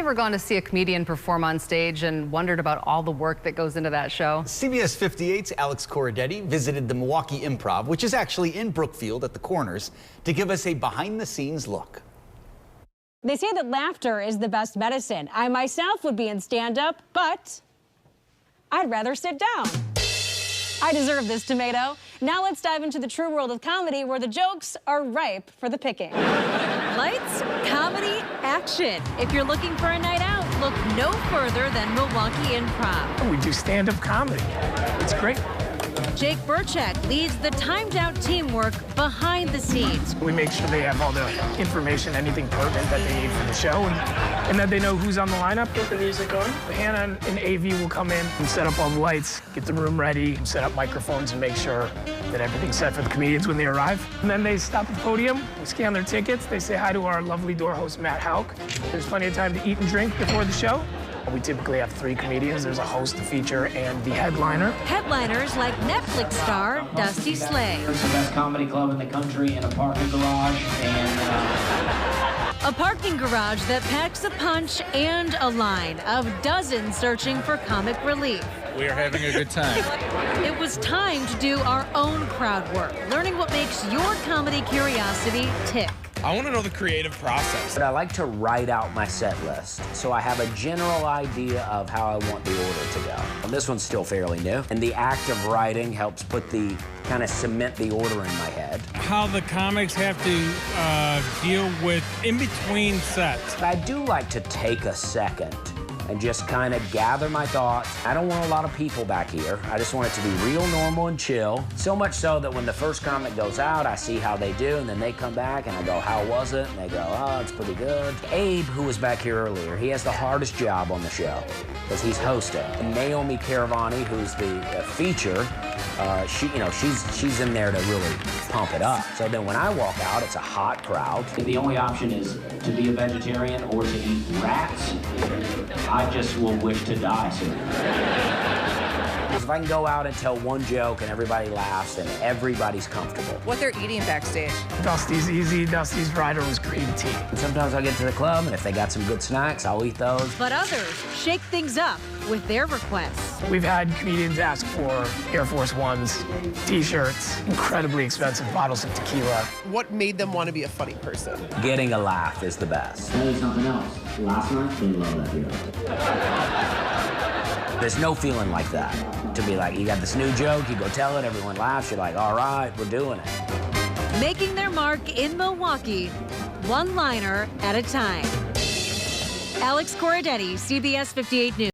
you ever gone to see a comedian perform on stage and wondered about all the work that goes into that show? CBS 58's Alex Corridetti visited the Milwaukee Improv, which is actually in Brookfield at the Corners, to give us a behind-the-scenes look. They say that laughter is the best medicine. I myself would be in stand-up, but I'd rather sit down. I deserve this tomato. Now let's dive into the true world of comedy where the jokes are ripe for the picking. Lights, comedy, action. If you're looking for a night out, look no further than Milwaukee Improv. We do stand-up comedy. It's great. Jake Burchak leads the timed-out teamwork behind the scenes. We make sure they have all the information, anything pertinent that they need for the show, and that they know who's on the lineup. Get the music on. Hannah and AV will come in and set up all the lights, get the room ready, set up microphones, and make sure that everything's set for the comedians when they arrive. And then they stop at the podium, we scan their tickets, they say hi to our lovely door host, Matt Hauk. There's plenty of time to eat and drink before the show. We typically have 3 comedians. There's a host, a feature, and the headliner. Headliners like Netflix star Dusty Slay. It's the best comedy club in the country in a parking garage, A parking garage that packs a punch and a line of dozens searching for comic relief. We are having a good time. It was time to do our own crowd work, learning what makes your comedy curiosity tick. I want to know the creative process. But I like to write out my set list, so I have a general idea of how I want the order to go. And this one's still fairly new, and the act of writing helps kind of cement the order in my head. How the comics have to deal with in between sets. I do like to take a second and just kind of gather my thoughts. I don't want a lot of people back here. I just want it to be real normal and chill. So much so that when the first comic goes out, I see how they do, and then they come back and I go, how was it? And they go, oh, it's pretty good. Abe, who was back here earlier, he has the hardest job on the show because he's hosting. And Naomi Caravani, who's the feature, she's in there to really pump it up. So then when I walk out, it's a hot crowd. the only option is to be a vegetarian or to eat rats. I just will wish to die soon. If I can go out and tell one joke and everybody laughs and everybody's comfortable. What they're eating backstage. Dusty's easy. Dusty's rider was green tea. And sometimes I'll get to the club, and if they got some good snacks, I'll eat those. But others shake things up with their requests. We've had comedians ask for Air Force Ones, T-shirts, incredibly expensive bottles of tequila. What made them want to be a funny person? Getting a laugh is the best. Tell you something else. Last night, they loved that hero. There's no feeling like that. To be like, you got this new joke, you go tell it, everyone laughs, you're like, all right, we're doing it. Making their mark in Milwaukee, one liner at a time. Alex Corridetti, CBS 58 News.